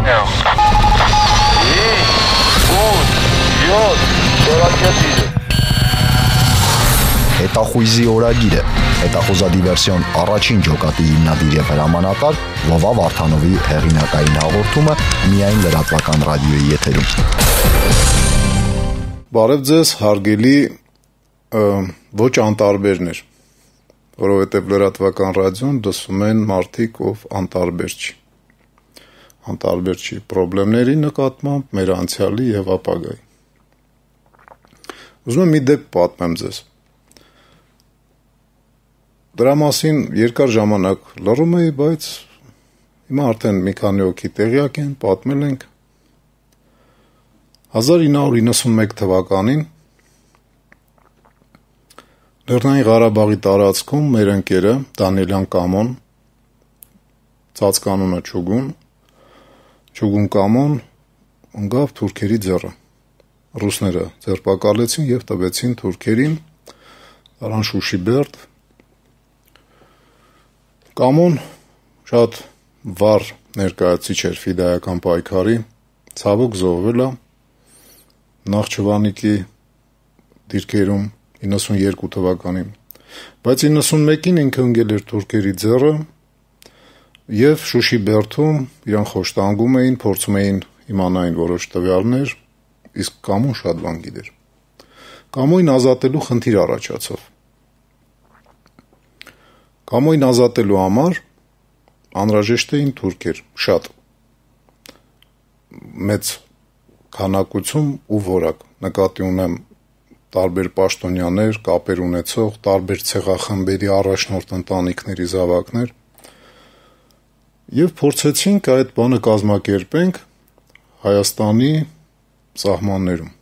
Понял. 7. Հետախույզի օրագիրը հետախուզադիվերսիոն առաջին ջոկատի հիմնադիր եւ հրամանատար Վովա Վարդանովի հեղինակային հաղորդումը միայն լրատվական ռադիոյի եթերում։ Բարև ձեզ, հարգելի ոչ անտարբերներ, որովհետև լրատվական ռադիոն լսում են մարդիկ, ով անտարբեր չի պրոբլեմների նկատմամբ, մեր անցյալի եւ ապագայի։ Ուզում եմ մի դեպք պատմեմ ձեզ։ Դրա մասին երկար ժամանակ լռում էի, բայց հիմա արդեն մի քանի հոգի տեղյակ են, պատմել ենք։ 1991 թվականին Լեռնային Ղարաբաղի տարածքում մեր ընկերը Դանիելյան Կամոն, ծածկանունը Չուգուն Կամոն, ընկավ թուրքերի ձեռը։ Ռուսները ձերբակալեցին եւ տվեցին թուրքերին, դարան Շուշիբերդ։ Կամոն շատ վառ ներկայացիչ էր ֆիդայական պայքարի, ցավոք զոհվել է Նախճիվանիկի դիրքերում 92 թվականին, բայց 91-ին ինքը ընկել էր թուրքերի ձեռը եւ Շուշիբերդում իրան խոշտանգում էին, փորձում էին իմանալ որոշ տվյալներ, իսկ Կամոն շատ բան գիտեր։ Կամոին ազատելու խնդիր առաջացավ։ Կամոին ազատելու համար անհրաժեշտ էին թուրքեր, շատ մեծ քանակություն ու որակ, նկատի ունեմ տարբեր պաշտոնյաներ, կապեր ունեցող, տարբեր ցեղախմբերի առաջնորդ ընտանիքների զավակներ եւ փորձեցինք այդ բանը կազմակերպենք Հայաստանի սահմաններում։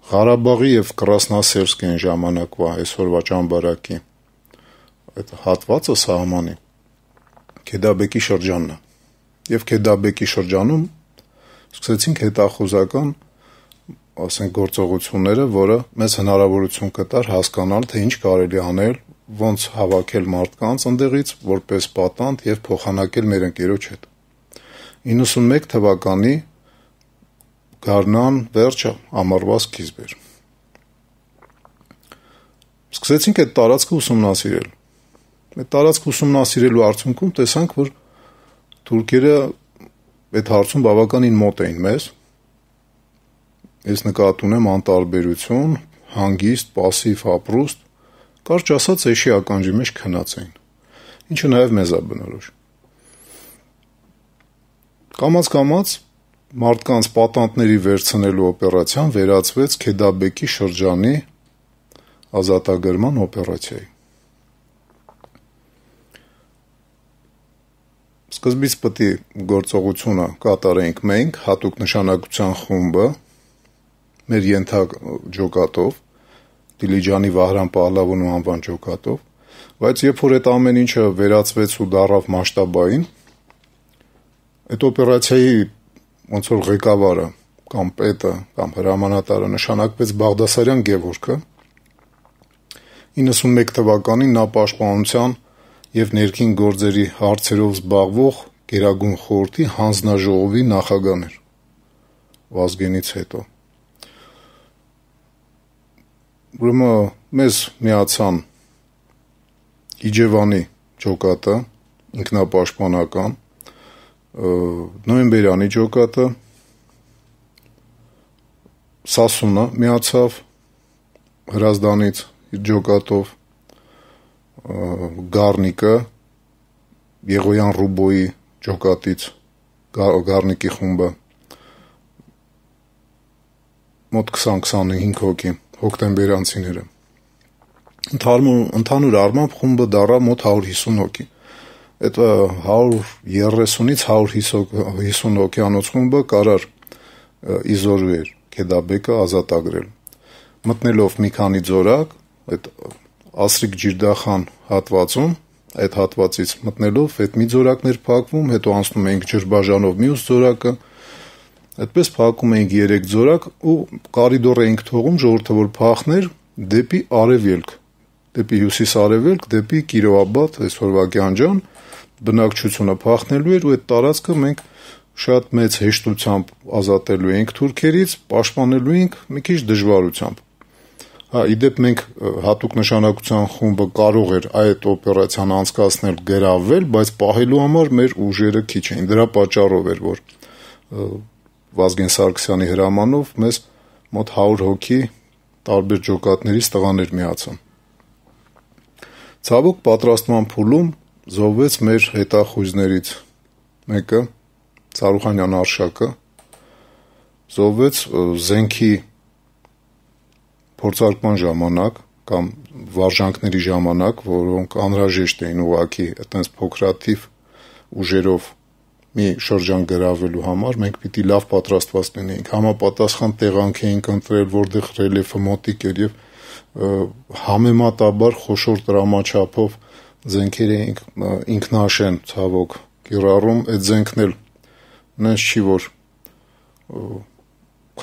Ղարաբաղի եւ Կրասնասերսկի ժամանակվա այսօրվա ճամբարակի այդ հատվածը սահմանի Քեդաբեկի շրջանն է։ Եվ Քեդաբեկի շրջանում սկսեցինք հետախուզական, ասենք, գործողությունները, որը մեզ հնարավորություն կտար հասկանալ, թե ինչ կարելի անել, ոնց հավաքել մարդկանց ընդեղից որպես պատանդ եւ փոխանակել մեր ընկերոջ հետ։ 91 թվականի գարնան վերջը ամառվա սկիզբ էր։ Սկսեցինք այդ տարածքը ուսումնասիրել։ Այդ տարածքը ուսումնասիրելու արդյունքում տեսանք, որ թուրքերը այդ հարցում բավականին մոտ էին մեզ։ Ես նկատի ունեմ անտարբերություն, հանգիստ, պասիվ ապրուստ, կարճ ասած էշի ականջի մեջ քնած էին, ինչը նաև մեզ է բնորոշ։ Կամաց մարդկանց պատանդների վերցնելու օպերացիան վերածվեց Քեդաբեկի շրջանի ազատագրման օպերացիայի։ Սկզբից պետք է գործողությունը կատարեինք մենք, հատուկ նշանակության խումբը, մեր ենթաջոկատով, Դիլիջանի Վահրամ Պահլավոնու անվան ջոկատով, բայց երբ որ այդ ամեն ինչը վերածվեց ու դառավ մասշտաբային, այդ օպերացիայի ոնց որ ղեկավարը կամ պետը կամ հրամանատարը նշանակվեց Բաղդասարյան Գևորգը, 91 թվականին նա պաշտպանության եւ ներքին գործերի հարցերով զբաղվող Գերագույն խորհրդի հանձնաժողովի նախագահն էր Վազգենից հետո։ Ուրեմն մեզ միացան Իջևանի ջոկատը, ինքնապաշտպանական, Նոյեմբերյանի ջոկատը, Սասունը միացավ Հրազդանից իր ջոկատով, Գառնիկը Եղոյան Ռուբոյի ջոկատից Գառնիկի խումբը մոտ 20-25 հոգի հոկտեմբերանցիները։ Ընդհանուր առմամբ խումբը դառավ մոտ 150 հոգի։ Այդ 130-ից 150 հոգյանոց խումբը կարար իզորուեր Քեդաբեկը ազատագրել։ Մտնելով մի քանի ձորակ, այդ Ասրիկ Ջիրդախան հատվածում, այդ հատվածից մտնելով այդ մի ձորակներ փակվում, հետո անցնում էինք Ջրբաժանով մյուս ձորակը, այդպես փակում էինք 3 ձորակ ու կարիդոր էինք թողում ժողովուրդը որ փախներ դեպի արևելք, դեպի հյուսիս-արևելք, դեպի Կիրովաբադ, այսօրվա Գյանջան, բնակչությունը փախնելու էր ու այդ տարածքը մենք շատ մեծ հեշտությամբ ազատելու ենք թուրքերից, պաշտպանելու ենք մի քիչ դժվարությամբ։ Իդեպ մենք հատուկ նշանակության խումբը կարող էր այդ օպերացիան անցկացնել, գրավել, բայց պահելու համար մեր ուժերը քիչ էին։ Դրա պատճառով էր, որ Վազգեն Սարգսյանի հրամանով մեզ մոտ 100 հոգի տարբեր ջոկատներից տղաներ միացան։ Ցավոք պատրաստման փուլում զոհվեց մեր հետախույզներից մեկը, Ծառուխանյան Արշակը, զոհվեց զենքի փորձարկման ժամանակ կամ վարժանքների ժամանակ, որոնք անհրաժեշտ էին ուղղակի այտենց փոքրաթիվ ուժերով մի շրջան գրավելու համար, մենք պիտի լավ պատրաստված լինեինք, համապատասխան տեղանք էինք ընտրել, որտեղ ռելիեֆը մոտիկ էր եւ համեմատաբար խոշոր տրամաչափով զենքեր էինք ինքնաշեն ցավոք կիրառում, այդ զենքն էլ նենց չի, որ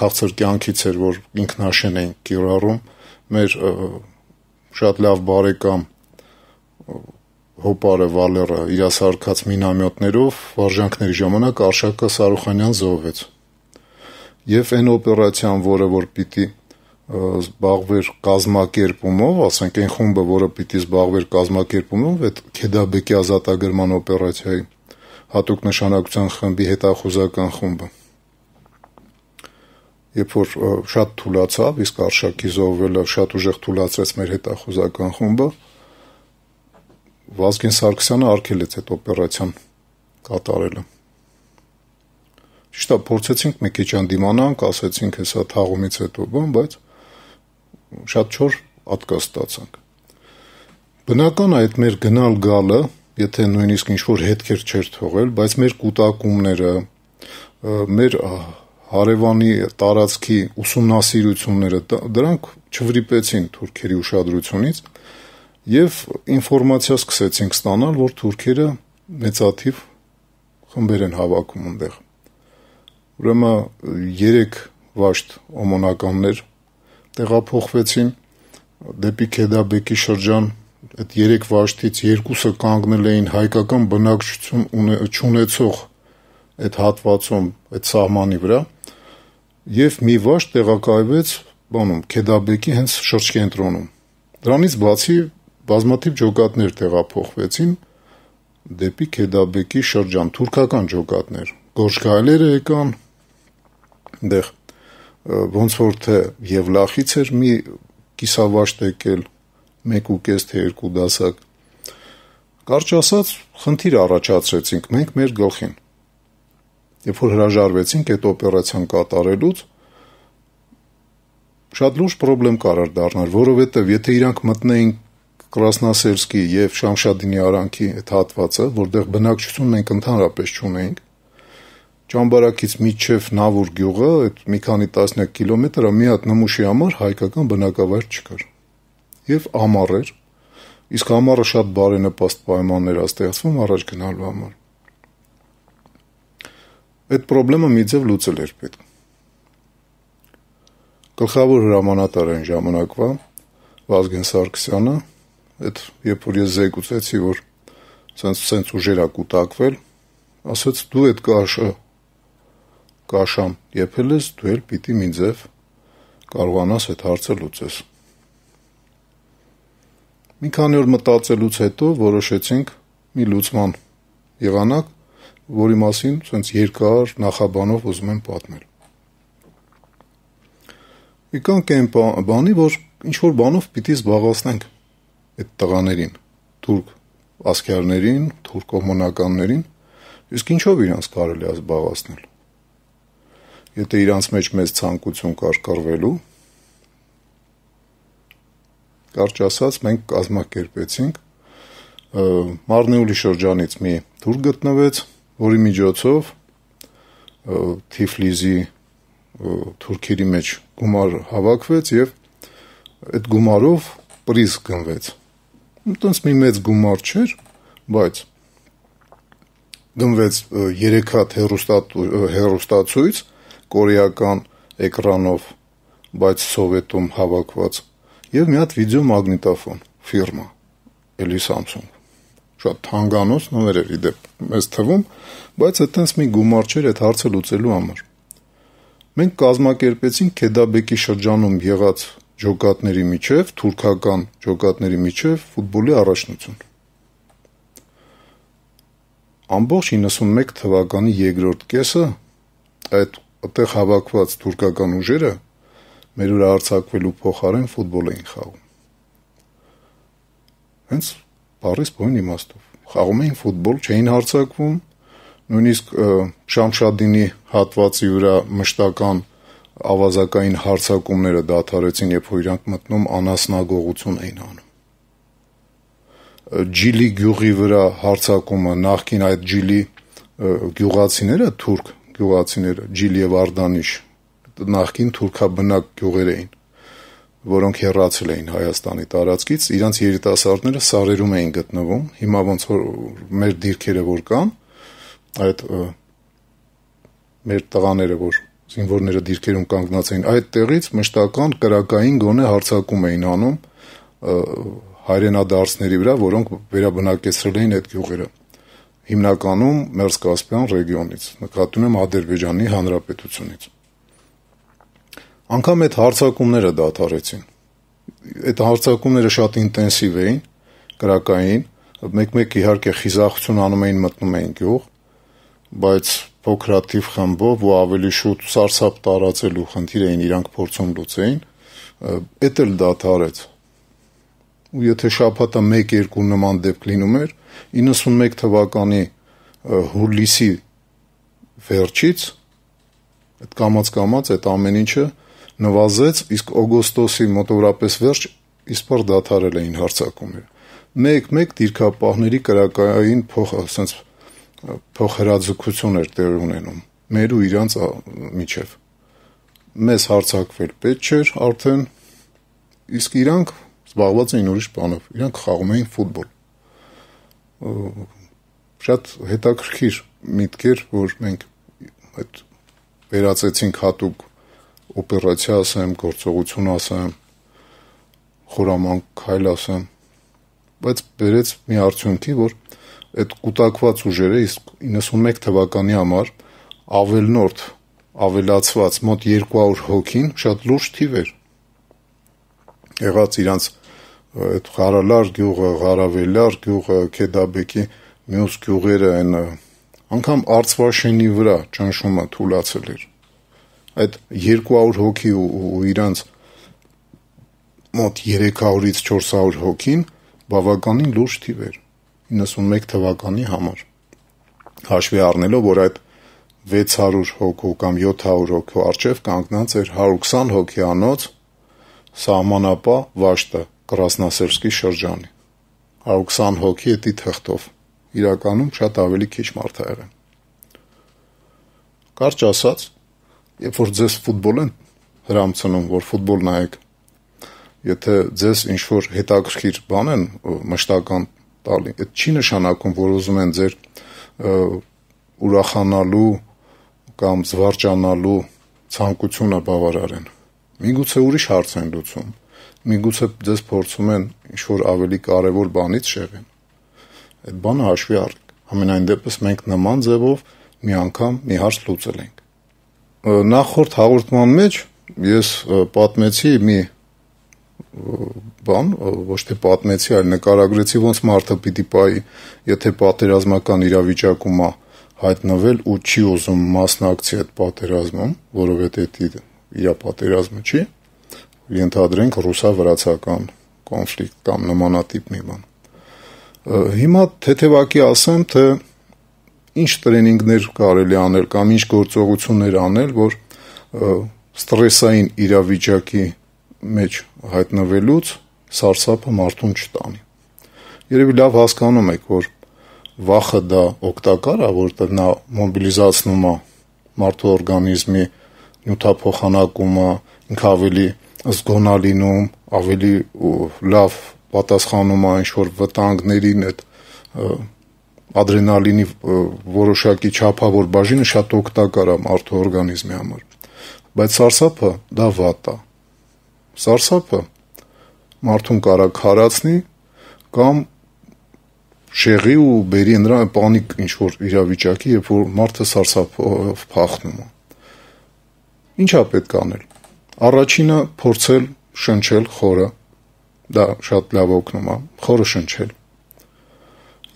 քաղցր կյանքից էր, որ ինքնաշեն էինք կիրառում, մեր շատ լավ բարեկամ Հոպարը Վալերը իր սարքած մինամյոտներով վարժանքների ժամանակ Արշակը Սարուխանյան զոհվեց։ Եվ այն օպերացիան, որը որ պիտի զբաղվեր կազմակերպումով, ասենք այն խումբը, որը պիտի զբաղվեր կազմակերպումով, այդ Քեդաբեկի ազատագրման օպերացիայի հատուկ նշանակության խմբի հետախուզական խումբը, երբ որ շատ թուլացավ, իսկ Արշակի զոհվելը շատ ուժեղ թուլացրեց մեր հետախուզական խումբը, Վազգեն Սարգսյանը արգելեց այդ օպերացիան կատարելը։ Ճիշտ է, փորձեցինք մի քիչ անդիմանանք, ասեցինք հեսա թաղումից հետո բան, բայց շատ չոր ատկաց ստացանք։ Բնական է այդ մեր գնալ գալը, եթե նույնիսկ ինչ-որ հետքեր չէր թողել, բայց մեր կուտակումները, մեր հարևանի տարածքի ուսումնասիրությունները, դրանք չվրիպեցին թուրքերի ուշադրությունից եւ ինֆորմացիա սկսեցինք ստանալ, որ թուրքերը մեծաթիվ խմբեր են հավաքում այնտեղ։ Ուրեմն 3 վաշտ օմոնականներ տեղափոխվեցին դեպի Քեդաբեկի շրջան, այդ 3 վաշտից 2-ը կանգնել էին հայկական բնակչություն չունեցող այդ հատվածում, այդ սահմանի վրա, եւ մի վաշտ տեղակայվեց Քեդաբեկի հենց շրջկենտրոնում։ Դրանից բացի բազմաթիվ ջոկատներ տեղափոխվեցին դեպի Քեդաբեկի շրջան, թուրքական ջոկատներ, գորշգայլերը եկան, այնտեղ ոնց որ թե Եվլախից էր մի կիսավաշտ եկել, 1.5 թե 2 դասակ։ Կարճ ասած, խնդիր առաջացրեցինք մենք մեր գլխին։ Երբ որ հրաժարվեցինք այդ օպերացիան կատարելուց, շատ լուրջ խնդրեմ կարար դառնալ, որովհետև եթե իրանք մտնեին Կրասնասերսկի եւ Շամշադինի արանքի այդ հատվածը, որտեղ բնակչություն մենք ընդհանրապես չունեինք, Ճամբարակից մինչև Նավուր գյուղը, այդ մի քանի տասնյակ կիլոմետր, մի հատ նմուշի համար հայկական բնակավայր չկար։ Եվ ամառ էր, իսկ ամառը շատ բարենպաստ պայմաններ ա ստեղծվում առաջ գնալու համար։ Այդ խնդրեմը մի ձև լուծել էր պետք։ Գլխավոր հրամանատար այն ժամանակվա Վազգեն Սարգսյանը, այդ երբ որ ես զեկուցեցի, որ սենց ուժերա կուտակվել, ասաց դու այդ կաշան եփել ես, դու էլ պիտի մի ձև կարողանաս այդ հարցը լուծես։ Մի քանի օր մտածելուց հետո որոշեցինք մի լուծման եղանակ, որի մասին սենց երկար նախաբանով ուզում եմ պատմել։ Եկանք այն բանի, որ ինչ-որ բանով պիտի զբաղացնենք այդ տղաներին, թուրք ասկերներին, թուրք օմոնականներին, իսկ ինչով իրանց կարելի է զբաղացնել։ Եթե իրանց մեջ մեծ ցանկություն կար կռվելու, կարճ ասած, մենք կազմակերպեցինք Մարնեուլի շրջանից մի թուրք գտնվեց, որի միջոցով Թիֆլիզի թուրքերի մեջ գումար հավաքվեց եւ այդ գումարով պրիզ գնվեց։ Այդտենց մի մեծ գումար չէր, բայց գնվեց 3 հատ հեռուստացույց կորեական էկրանով, բայց սովետում հավաքված, եւ մի հատ վիդեո մագնիտոֆոն ֆիրմա, էլի Samsung, շատ թանկանոց նոմեր էր իդեպ մեզ թվում, բայց այդտենց մի գումար չէր այդ հարցը լուծելու համար։ Մենք կազմակերպեցինք Քեդաբեկի շրջանում եղած ջոկատների միջև, թուրքական ջոկատների միջև ֆուտբոլի առաջնություն։ Ամբողջ 91 թվականի երկրորդ կեսը այդ այդտեղ հավաքված թուրքական ուժերը մեր վրա արձակվելու փոխարեն ֆուտբոլ էին խաղում։ Հենց բառից բույն իմաստով խաղում էին ֆուտբոլ, չէին հարձակվում, նույնիսկ Շամշադինի հատվածի վրա մշտական ավազակային հարձակումները դադարեցին, երբ որ իրանք մտնում անասնագողություն էին անում։ Ջիլի գյուղի վրա հարձակումը նախքին այդ Ջիլի գյուղացիները, թուրք գյուղացիները, Ջիլ եւ Արդանիշ, նախքին թուրքաբնակ գյուղեր էին, որոնք հեռացել էին Հայաստանի տարածքից, իրանց երիտասարդները սարերում էին գտնվում, հիմա ոնց որ մեր դիրքերը որ կան, այդ մեր տղաները, որ զինվորները դիրքերում կանգնած էին, այդ տեղից մշտական կրակային գոնե հարձակում էին անում հայրենադարձների վրա, որոնք վերաբնակեցրել էին այդ գյուղերը, հիմնականում Մերձկասպյան ռեգիոնից, նկատի ունեմ Ադրբեջանի Հանրապետությունից։ Անգամ այդ հարձակումները դադարեցին։ Այդ հարձակումները շատ ինտենսիվ էին, կրակային, մեկ-մեկ իհարկե խիզախություն անում էին, մտնում էին գյուղ, բայց փոքրաթիվ խմբով ու ավելի շուտ սարսափ տարածելու խնդիր էին իրանք փորձում լուծեին, էդ էլ դադարեց։ Ու եթե շաբաթը 1-2 նման դեպք լինում էր, 91 թվականի հուլիսի վերջից այդ կամաց այդ ամեն ինչը նվազեց, իսկ օգոստոսի մոտավորապես վերջ իսպար դադարել էին հարձակումները։ Մեկ-մեկ դիրքապահների կրակային փոխհրաձգություն էր տեղի ունենում մեր ու իրանց միջև։ Մեզ հարձակվել պետք չէր արդեն, իսկ իրանք զբաղված էին ուրիշ բանով, իրանք խաղում էին ֆուտբոլ։ Շատ հետաքրքիր միտք էր, որ մենք այդ վերածեցինք հատուկ օպերացիա ասեմ, գործողություն ասեմ, խորամանկ քայլ ասեմ, բայց բերեց մի արդյունքի, որ այդ կուտակված ուժերը իսկ 91 թվականի համար ավելնորդ, ավելացված մոտ 200 հոգին շատ լուրջ թիվ էր։ Եղած իրանց այդ Ղարալար գյուղը, Ղարավելար գյուղը, Քեդաբեկի մյուս գյուղերը այն անգամ Արցվաշենի վրա ճնշումը թուլացել էր։ Այդ 200 հոգի ու իրանց մոտ 300-ից 400 հոգին բավականին լուրջ թիվ էր 91 թվականի համար։ Հաշվի առնելով, որ այդ 600 հոգու կամ 700 հոգու առջև կանգնած էր 120 հոգիանոց սահմանապահ վաշտը Կրասնասերսկի շրջանի։ 120 հոգի էդի թղթով։ Իրականում շատ ավելի քիչ մարդ ա եղել։ Կարճ ասած, երբ որ ձեզ ֆուտբոլ են հրամցնում, որ ֆուտբոլ նայեք, եթե ձեզ ինչ-որ հետաքրքիր բան են մշտական տալի, այդ չի նշանակում, որ ուզում են ձեր ուրախանալու կամ զվարճանալու ցանկությունը բավարարեն։ Միգուցե ուրիշ հարց են լուծում, միգուցե ձեզ փորձում են ինչ-որ ավելի կարևոր բանից շեղեն։ Այդ բանը հաշվի առեք։ Համենայն դեպս մենք նման ձևով մի անգամ մի հարց լուծել ենք։ Նախորդ հաղորդման մեջ ես պատմեցի մի բան, ոչ թե պատմեցի, այլ նկարագրեցի ոնց մարդը պիտի պայի, եթե պատերազմական իրավիճակում է հայտնվել ու չի ուզում մասնակցի այդ պատերազմում, որովհետեւ իր պատերազմը չի, ենթադրենք ռուսա-վրացական կոնֆլիկտ կամ նմանատիպ մի բան։ Հիմա թեթևակի ասեմ, թե ինչ տրենինգներ կարելի անել կամ ինչ գործողություններ անել, որ ստրեսային իրավիճակի մեջ հայտնվելուց սարսափը մարդուն չտանի։ Երևի լավ հասկանում եք, որ վախը դա օգտակար է, որտեղ նա մոբիլիզացնում է մարդու օրգանիզմի նյութափոխանակումը, ինքը ավելի զգոնալինում, ավելի լավ պատասխանում է ինչ-որ վտանգներին, այդ ադրենալինի որոշակի չափավոր բաժինը շատ օգտակար է մարդու օրգանիզմի համար։ Բայց սարսափը դա վատ է։ Սարսափը մարդուն կարա քարացնի կամ շեղի ու բերի նրան պանիկ ինչ-որ իրավիճակի, երբ որ մարդը սարսափով փախնում է։ Ինչա պետք անել։ Առաջինը փորձել շնչել խորը, դա շատ լավ օգնում է, խորը շնչել։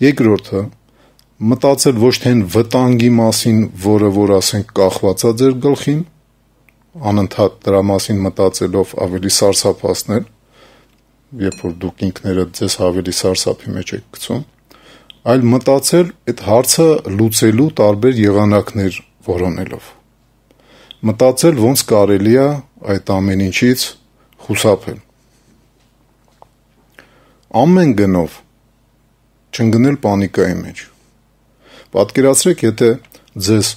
Երկրորդը մտածել ոչ թե վտանգի մասին, որը որ ասենք կախված է ձեր գլխին, անընդհատ դրա մասին մտածելով ավելի սարսափացնել, երբ որ դուք ինքներդ ձեզ ավելի սարսափի մեջ եք գցում, այլ մտածել այդ հարցը լուծելու տարբեր եղանակներ որոնելով։ Մտածել ոնց կարելի է այդ ամեն ինչից խուսափել։ Ամեն գնով չընկնել պանիկայի մեջ։ Պատկերացրեք, եթե ձեզ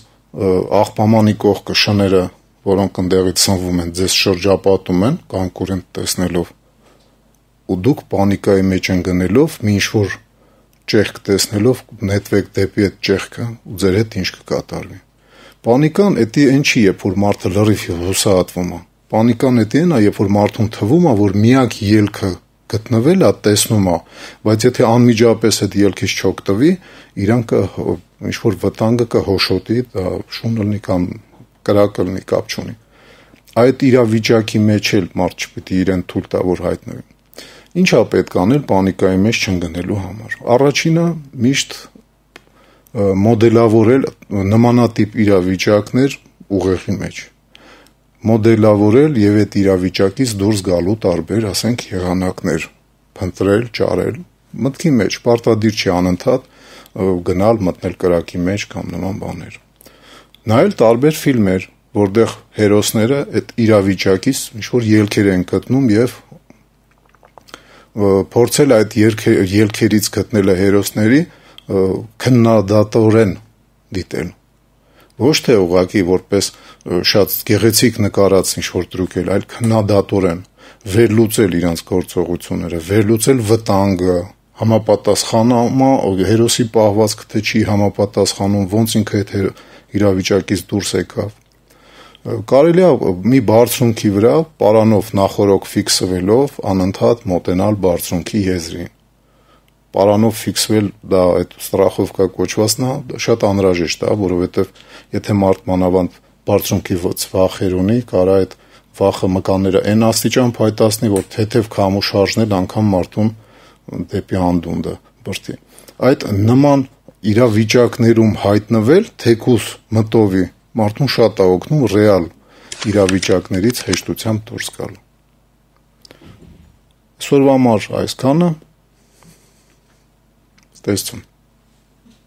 աղբամանի կողքը շները, որոնք ընդեղից սնվում են, ձեզ շրջապատում են կանկուրենտ տեսնելով, ու դուք պանիկայի մեջ ընկնելով մի ինչ-որ ճեղք տեսնելով նետվեք դեպի այդ ճեղքը ու ձեր հետ ինչ կկատարվի։ Պանիկան էդի այն չի, երբ որ մարդը լրիվ հուսահատվում է։ Պանիկան էդի այն է, երբ որ մարդուն թվում է, որ միակ ելքը գտնվել է, տեսնում է, բայց եթե անմիջապես այդ ելքից չօգտվի, իրան ինչ-որ վտանգը կհոշոտի, դա շուն լինի կամ կրակ լինի, կապ չունի։ Այդ իրավիճակի մեջ էլ մարդ չպիտի իրեն թույլ տա, որ հայտնվի։ Ինչա պետք անել պանիկայի մեջ չընկնելու համար։ Առաջինը միշտ մոդելավորել նմանատիպ իրավիճակներ ուղեղի մեջ։ Մոդելավորել եւ այդ իրավիճակից դուրս գալու տարբեր, ասենք, եղանակներ, փնտրել, ճարել, մտքի մեջ, պարտադիր չի անընդհատ գնալ մտնել կրակի մեջ կամ նման բաներ։ Նայել տարբեր ֆիլմեր, որտեղ հերոսները այդ իրավիճակից ինչ-որ ելքեր են գտնում եւ փորձել այդ ելքերից գտնելը հերոսների քննադատորեն դիտել։ Ոչ թե ուղղակի որպես շատ գեղեցիկ նկարած ինչ-որ դրուկել, այլ քննադատորեն վերլուծել իրենց գործողությունները, վերլուծել վտանգը, համապատասխանումը, հերոսի պահվածքը թե չի համապատասխանում, ոնց ինքը այդ իրավիճակից դուրս եկավ։ Կարելի է մի բարձունքի վրա պարանով նախորոք ֆիքսվելով անընդհատ մոտենալ բարձունքի եզրին։ Պարանով ֆիքսվել դա այդ ստրախովկա կոչվածն է, շատ անհրաժեշտ է, որովհետև եթե մարդ մանավանդ բարձունքի վախեր ունի, կարա այդ վախը մկանները այն աստիճան փայտացնի, որ թեթև քամու շարժնել անգամ մարդուն դեպի անդունդը բրդի։ Այդ նման իրավիճակներում հայտնվել, թեկուս մտովի, մարդուն շատ է օգնում ռեալ իրավիճակներից հեշտությամբ դուրս գալ։ Այսօրվա համար այսքանը, տեսցում։